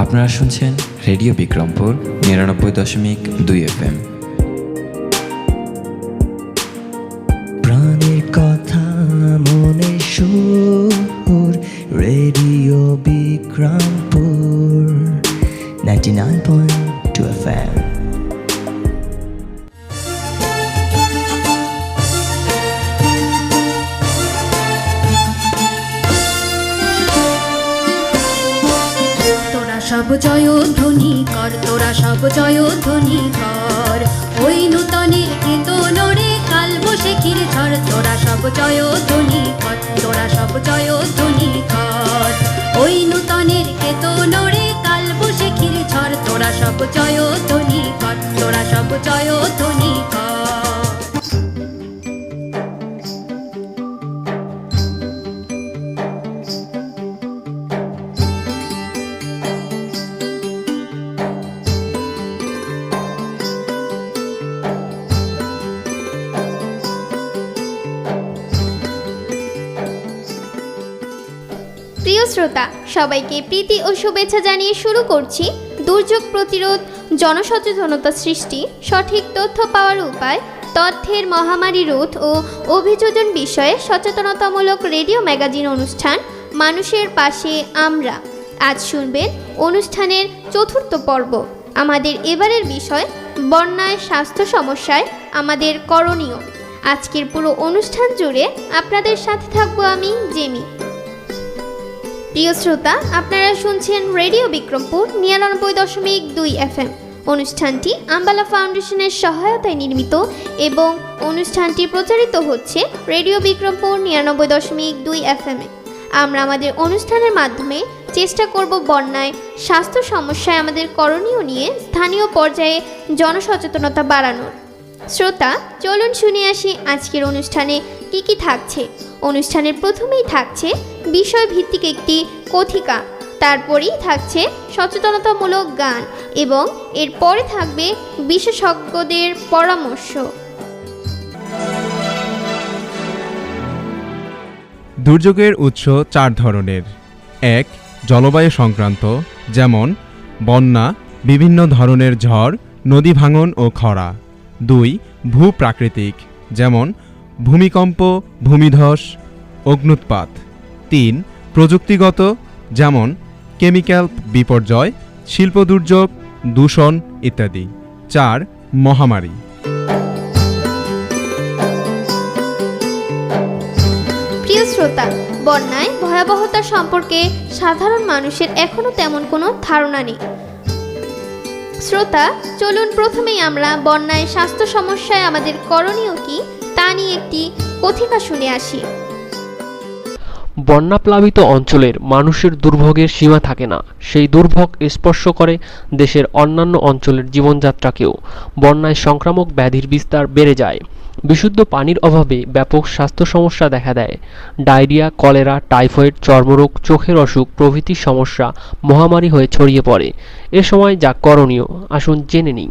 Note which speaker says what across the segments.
Speaker 1: আপনারা শুনছেন radio Bikrampur ৯৯.২ FM।
Speaker 2: প্রাণের কথা মনে সুর, রেডিও বিক্রমপুর 99.2 FM।
Speaker 3: সব জয়ধ্বনি কর, তোরা সব জয়ধ্বনি কর, ওই নূতনের কেতনরে কাল বৈশাখীর ঝড়। তোরা সব জয়ধ্বনি কর, তোরা সব জয়ধ্বনি কর, ওই নূতনের কেতনরে কাল বৈশাখীর ঝড়। তোরা সব জয়ধ্বনি কর, তোরা সব জয়ধ্বনি কর।
Speaker 4: প্রিয় শ্রোতা, সবাইকে প্রীতি ও শুভেচ্ছা জানিয়ে শুরু করছি দুর্যোগ প্রতিরোধ, জনসচেতনতা সৃষ্টি, সঠিক তথ্য পাওয়ার উপায়, তথ্যের মহামারী রোধ ও অভিযোজন বিষয়ে সচেতনতামূলক রেডিও ম্যাগাজিন অনুষ্ঠান মানুষের পাশে আমরা। আজ শুনবেন অনুষ্ঠানের চতুর্থ পর্ব। আমাদের এবারের বিষয় বন্যায় স্বাস্থ্য সমস্যায় আমাদের করণীয়। আজকের পুরো অনুষ্ঠান জুড়ে আপনাদের সাথে থাকবো আমি জেমি। প্রিয় শ্রোতা, আপনারা শুনছেন রেডিও বিক্রমপুর ৯৯.২ FM। অনুষ্ঠানটি আম্বালা ফাউন্ডেশনের সহায়তায় নির্মিত এবং অনুষ্ঠানটি প্রচারিত হচ্ছে রেডিও বিক্রমপুর ৯৯.২ FM। আমরা আমাদের অনুষ্ঠানের মাধ্যমে চেষ্টা করব বন্যায় স্বাস্থ্য সমস্যায় আমাদের করণীয় নিয়ে স্থানীয় পর্যায়ে জনসচেতনতা বাড়ানোর। শ্রোতা, চলুন শুনে আসি আজকের অনুষ্ঠানে কি কি থাকছে। অনুষ্ঠানের প্রথমেই থাকছে বিষয়ভিত্তিক একটি কথিকা, তারপরেই থাকছে সচেতনতামূলক গান এবং এরপরে থাকবে বিশেষজ্ঞদের পরামর্শ।
Speaker 5: দুর্যোগের উৎস ৪ ধরনের। ১. জলবায়ু সংক্রান্ত, যেমন বন্যা, বিভিন্ন ধরনের ঝড়, নদী ভাঙন ও খরা। ২. ভূপ্রাকৃতিক, যেমন ভূমিকম্প, ভূমিধস, অগ্ন্যুৎপাত। ৩. প্রযুক্তিগত, যেমন কেমিক্যাল বিপর্যয়, শিল্প দুর্যোগ, দূষণ ইত্যাদি। ৪. মহামারী।
Speaker 4: প্রিয় শ্রোতা, বন্যায় ভয়াবহতা সম্পর্কে সাধারণ মানুষের এখনো তেমন কোনো ধারণা নেই। শ্রোতা, চলুন প্রথমেই আমরা বন্যায় স্বাস্থ্য সমস্যায় আমাদের করণীয় কি তা নিয়ে একটি কথিকা শুনে আসি।
Speaker 6: বন্যাপ্লাবিত অঞ্চলের মানুষের দুর্ভোগের সীমা থাকে না। সেই দুর্ভোগ স্পর্শ করে দেশের অন্যান্য অঞ্চলের জীবনযাত্রাকেও। বন্যায় সংক্রামক ব্যাধির বিস্তার বেড়ে যায়। বিশুদ্ধ পানির অভাবে ব্যাপক স্বাস্থ্য সমস্যা দেখা দেয়। ডায়রিয়া, কলেরা, টাইফয়েড, চর্মরোগ, চোখের অসুখ প্রভৃতি সমস্যা মহামারী হয়ে ছড়িয়ে পড়ে। এ সময় যা করণীয় আসুন জেনে নিই।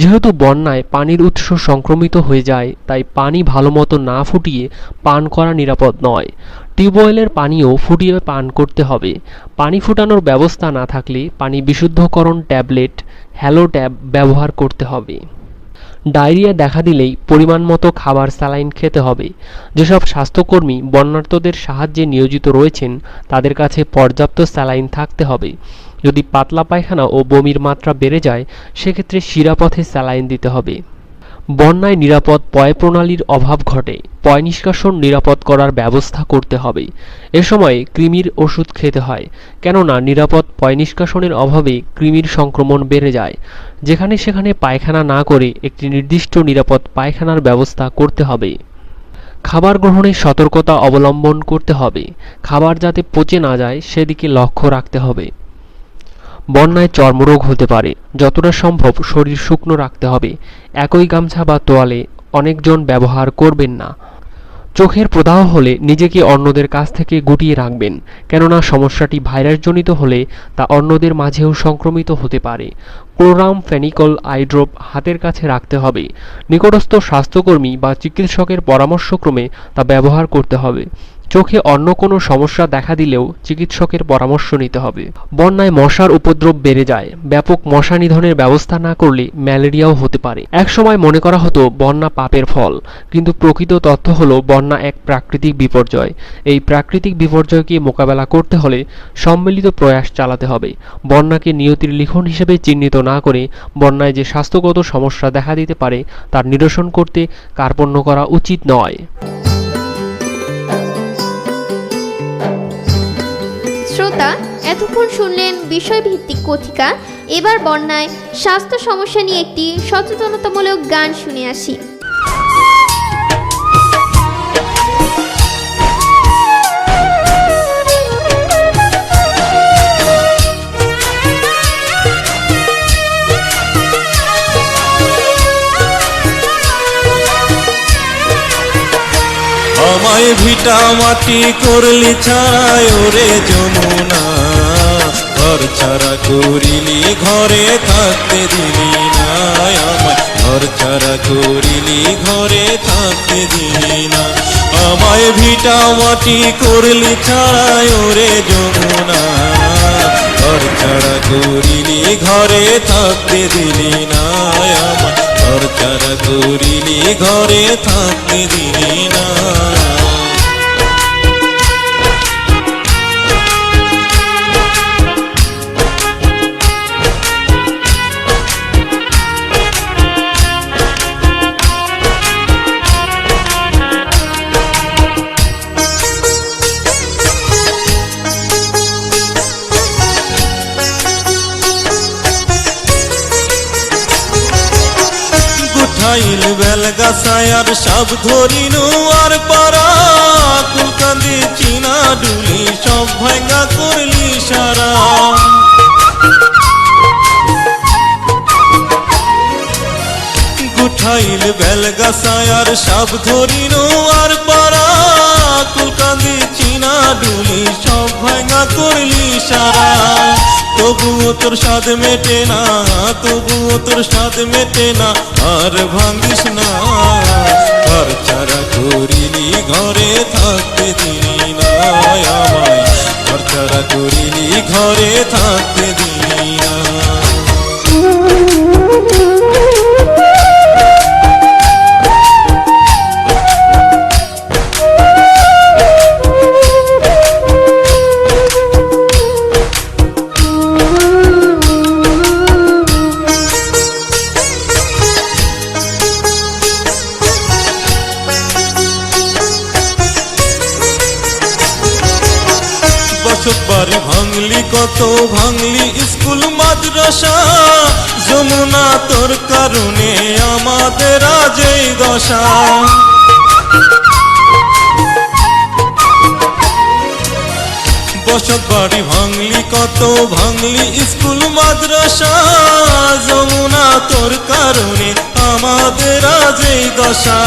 Speaker 6: যেহেতু বন্যায় পানির উৎস সংক্রমিত হয়ে যায়, তাই পানি ভালোমতো না ফুটিয়ে পান করা নিরাপদ নয়। টিউবওয়েলের পানিও ফুটিয়ে পান করতে হবে। পানি ফুটানোর ব্যবস্থা না থাকলে পানি বিশুদ্ধকরণ ট্যাবলেট, হ্যালো ট্যাব ব্যবহার করতে হবে। ডায়রিয়া দেখা দিলেই পরিমাণ মতো খাবার, স্যালাইন খেতে হবে। যেসব স্বাস্থ্যকর্মী বন্যার্তদের সাহায্যে নিয়োজিত রয়েছেন তাদের কাছে পর্যাপ্ত স্যালাইন থাকতে হবে। যদি পাতলা পায়খানা ও বমির মাত্রা বেড়ে যায়, সেক্ষেত্রে শিরাপথে স্যালাইন দিতে হবে। বন্যায় নিরাপদ পয় প্রণালীর অভাব ঘটে। পয় নিষ্কাশন নিরাপদ করার ব্যবস্থা করতে হবে। এ সময়ে কৃমির ওষুধ খেতে হয়, কেননা নিরাপদ পয় নিষ্কাশনের অভাবে কৃমির সংক্রমণ বেড়ে যায়। যেখানে সেখানে পায়খানা না করে একটি নির্দিষ্ট নিরাপদ পায়খানার ব্যবস্থা করতে হবে। খাবার গ্রহণে সতর্কতা অবলম্বন করতে হবে। খাবার যাতে পচে না যায় সেদিকে লক্ষ্য রাখতে হবে। বন্যায় চর্মরোগ হতে পারে, যতটা সম্ভব শরীর শুকনো রাখতে হবে। একই গামছা বা তোয়ালে অনেকজন ব্যবহার করবেন না। চোখের প্রদাহ হলে নিজেকে অন্যদের কাছ থেকে গুটিয়ে রাখবেন, কেননা সমস্যাটি ভাইরাসজনিত হলে তা অন্যদের মাঝেও সংক্রমিত হতে পারে। ক্লোরাম ফেনিকল আই ড্রপ হাতের কাছে রাখতে হবে। নিকটস্থ স্বাস্থ্যকর্মী বা চিকিৎসকের পরামর্শক্রমে তা ব্যবহার করতে হবে। চোখে অন্য কোনো সমস্যা দেখা দিলেও চিকিৎসকের পরামর্শ নিতে হবে। বন্যায় মশার উপদ্রব বেড়ে যায়। ব্যাপক মশা নিধনের ব্যবস্থা না করলে ম্যালেরিয়াও হতে পারে। একসময় মনে করা হতো বন্যা পাপের ফল, কিন্তু প্রকৃত তথ্য হলো বন্যা এক প্রাকৃতিক বিপর্যয়। এই প্রাকৃতিক বিপর্যয়কে মোকাবেলা করতে হলে সম্মিলিত প্রয়াস চালাতে হবে। বন্যাকে নিয়তির লিখন হিসেবে চিহ্নিত না করে বন্যায় যে স্বাস্থ্যগত সমস্যা দেখা দিতে পারে তার নিরসন করতে কার্পণ্য করা উচিত নয়।
Speaker 4: শ্রোতা, এতক্ষণ শুনলেন বিষয়ভিত্তিক কথিকা। এবার বন্যায় স্বাস্থ্য সমস্যা নিয়ে একটি সচেতনতামূলক গান শুনে আসি।
Speaker 7: আমায় ভিটা মাটি করলি ছাড়াই ওরে যমুনা, ঘর ছাড়া করিলি ঘরে থাকতে দিলি না। আমায় ঘর ছাড়া করিলি ঘরে থাকতে দিলি না। আমায় ভিটা মাটি করলি ছাড়াই ওরে যমুনা, ঘর ছাড়া করিলি ঘরে থাকতে দিলি না। আমায় ঘর ছাড়া করিলি ঘরে থাকতে দিলি না। গুঠাইল বেলগাছায় আর সব ধরিনু আর পারা, কুলকান্দি চিনা ডুলি সব ভাঙ্গা করলি সারা। গুঠাইল বেলগাছায় আর সব ধরিনু আর পারা, কুলকান্দি চিনা ডুলি সব ভাঙ্গা করলি সারা। তবুও তোর স্বাদ মেটে না, তবুও তোর স্বাদ মেটে না, আর ভাঙিস না। ঘর ছাড়া করিলি ঘরে থাকতে দিলি না। আমায় ঘর ছাড়া করিলি ঘরে থাকতে দিলি না। বাড়ি ভাঙলি কত ভাঙলি স্কুল মাদ্রাসা, যমুনা তোর কারণে আমাদের আজ এই দশা। বসত বাড়ি ভাঙলি কত ভাঙলি স্কুল মাদ্রাসা, যমুনা তোর কারণে আমাদের আজ এই দশা।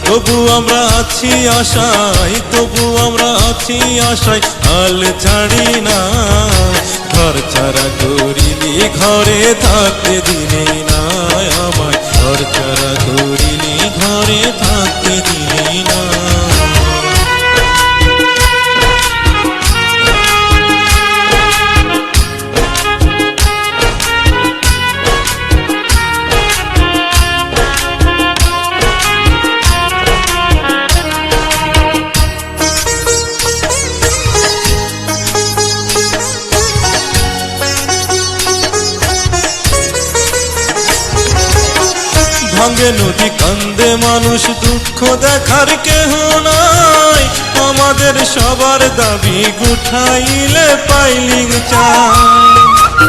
Speaker 7: তবু আমরা আছি আশায়, তবু আমরা আছি আশায়, হাল ছাড়ি না। ঘর ছাড়া করিলি ঘরে থাকতে দিলি না। আমায় ঘর ছাড়া করিলি ঘরে থাকতে দিলি না। ভাঙে নদী কান্দে মানুষ, দুঃখ দেখার কেহ নাই। আমাদের সবার দাবি গুঠাইলে পাইলিং চাই।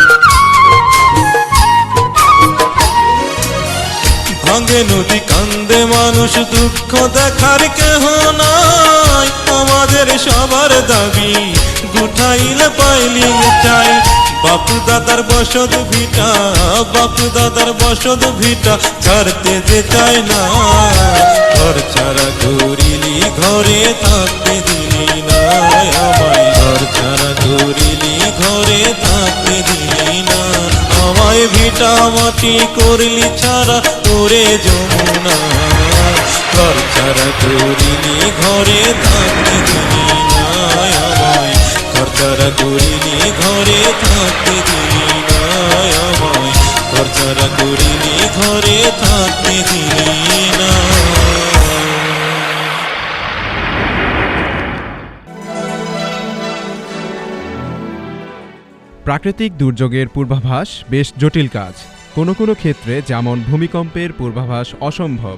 Speaker 7: ভাঙে নদী কান্দে মানুষ, দুঃখ দেখার কেহ নাই। আমাদের সবার দাবি গুঠাইলে পাইলিং চাই। বাপু দাদার বসত ভিটা, বাপু দাদার বসত ভিটা ছাড়তে যে চায় না। ঘর ছাড়া করিলি ঘরে থাকতে দিলি না। আমায় ঘর ছাড়া করিলি ঘরে থাকতে দিলি না। আমায় ভিটা মাটি করলি ছাড়া ওরে যমুনা, ঘর ছাড়া করিনি ঘরে থাকতে দিলি না আমায়, ঘর ছাড়া করিনি ঘরে থাকতে দিলি না আমায়, ঘর ছাড়া করিনি ঘরে থাকতে দিলি না।
Speaker 5: প্রাকৃতিক দুর্যোগের পূর্বাভাস বেশ জটিল কাজ। কোনো কোনো ক্ষেত্রে যেমন ভূমিকম্পের পূর্বাভাস অসম্ভব,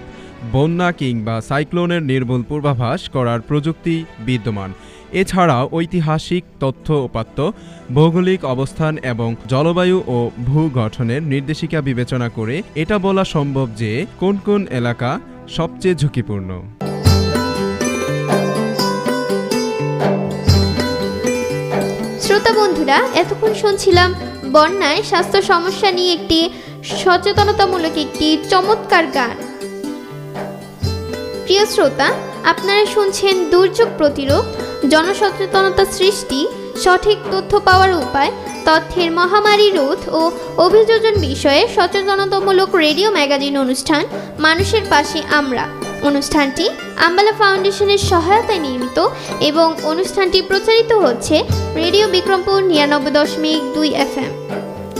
Speaker 5: বন্যা কিংবা সাইক্লোনের নির্ভুল পূর্বাভাস করার প্রযুক্তি বিদ্যমান। এছাড়াও ঐতিহাসিক তথ্য উপাত্ত, ভৌগোলিক অবস্থান এবং জলবায়ু ও ভূগঠনের নির্দেশিকা বিবেচনা করে এটা বলা সম্ভব যে কোন কোন এলাকা সবচেয়ে ঝুঁকিপূর্ণ।
Speaker 4: শ্রোতা বন্ধুরা, এতক্ষণ শুনছিলাম বন্যায় স্বাস্থ্য সমস্যা নিয়ে একটি সচেতনতামূলক একটি চমৎকার গান। প্রিয় শ্রোতা, আপনারা শুনছেন দুর্যোগ প্রতিরোধ, জনসচেতনতা সৃষ্টি, সঠিক তথ্য পাওয়ার উপায়, তথ্যের মহামারী রোধ ও অভিযোজন বিষয়ে সচেতনতামূলক রেডিও ম্যাগাজিন অনুষ্ঠান মানুষের পাশে আমরা। অনুষ্ঠানটি আম্বালা ফাউন্ডেশনের সহায়তায় নির্মিত এবং অনুষ্ঠানটি প্রচারিত হচ্ছে রেডিও বিক্রমপুর 99.2 FM।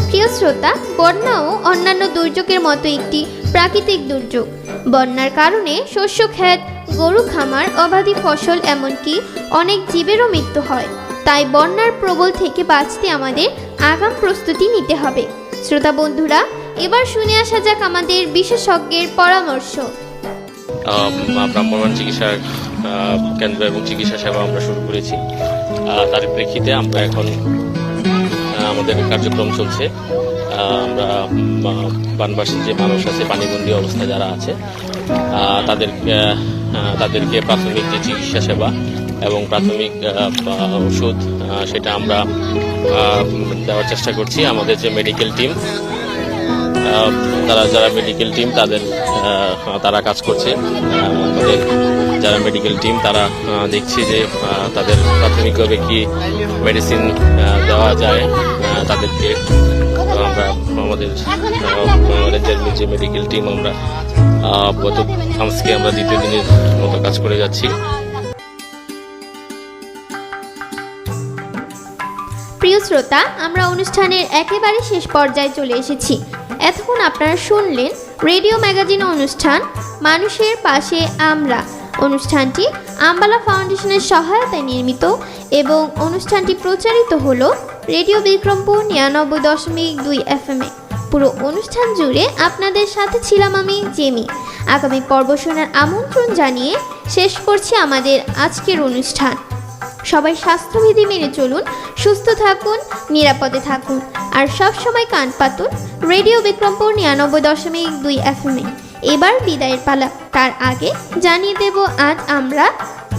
Speaker 4: প্রিয় শ্রোতা, বন্যাও অন্যান্য দুর্যোগের মতো একটি প্রাকৃতিক দুর্যোগ। বন্যার কারণে শস্য ক্ষেত, গরু খামার, অবাধি ফসল এমনকি অনেক জীবেরও মৃত্যু হয়। তাই বন্যার প্রবল থেকে বাঁচতে আমাদের আগাম প্রস্তুতি নিতে হবে। শ্রোতা বন্ধুরা, এবার শুনে আসা যাক আমাদের বিশেষজ্ঞের পরামর্শ।
Speaker 8: ভ্রাম্যমাণ চিকিৎসা কেন্দ্র এবং চিকিৎসা সেবা আমরা শুরু করেছি। তার প্রেক্ষিতে আমরা এখন আমাদের কার্যক্রম চলছে। আমরা বানবাসী যে মানুষ আছে, পানিবন্দী অবস্থায় যারা আছে, তাদেরকে প্রাথমিক যে চিকিৎসা সেবা এবং প্রাথমিক ওষুধ সেটা আমরা দেওয়ার চেষ্টা করছি। আমাদের যে মেডিকেল টিম, যারা মেডিকেল টিম তারা কাজ করছে। আমাদের যারা মেডিকেল টিম তারা দেখছি যে তাদের প্রাথমিকভাবে কি মেডিসিন দেওয়া যায় তাদেরকে। আমরা আমাদের যে মেডিকেল টিম আমরা আজকে আমরা দ্বিতীয় দিনের মতো কাজ করে যাচ্ছি।
Speaker 4: প্রিয় শ্রোতা, আমরা অনুষ্ঠানের একেবারে শেষ পর্যায়ে চলে এসেছি। এতক্ষণ আপনারা শুনলেন রেডিও ম্যাগাজিন অনুষ্ঠান মানুষের পাশে আমরা। অনুষ্ঠানটি আম্বালা ফাউন্ডেশনের সহায়তায় নির্মিত এবং অনুষ্ঠানটি প্রচারিত হলো রেডিও বিক্রমপুর 99.2 FM এ। পুরো অনুষ্ঠান জুড়ে আপনাদের সাথে ছিলাম আমি জেমি। আগামী পর্ব শোনার আমন্ত্রণ জানিয়ে শেষ করছি আমাদের আজকের অনুষ্ঠান। সবাই স্বাস্থ্যবিধি মেনে চলুন, সুস্থ থাকুন, নিরাপদে থাকুন আর সব সময় কান পাতুন রেডিও বিক্রমপুর 99.2 FM এ। এবার বিদায়ের পালা। তার আগে জানিয়ে দেব আজ আমরা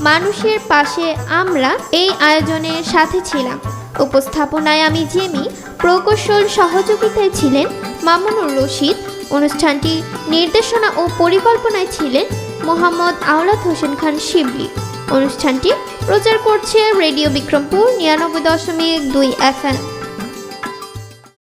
Speaker 4: মানুষের পাশে আমরা এই আয়োজনের সাথে ছিলাম। উপস্থাপনায় আমি জেমি, প্রকৌশল সহযোগিতায় ছিলেন মামুনুর রশিদ, অনুষ্ঠানটি নির্দেশনা ও পরিকল্পনায় ছিলেন মোহাম্মদ আওলাদ হোসেন খান শিবলি। অনুষ্ঠানটি প্রচার করছে রেডিও বিক্রমপুর 99.2 FM।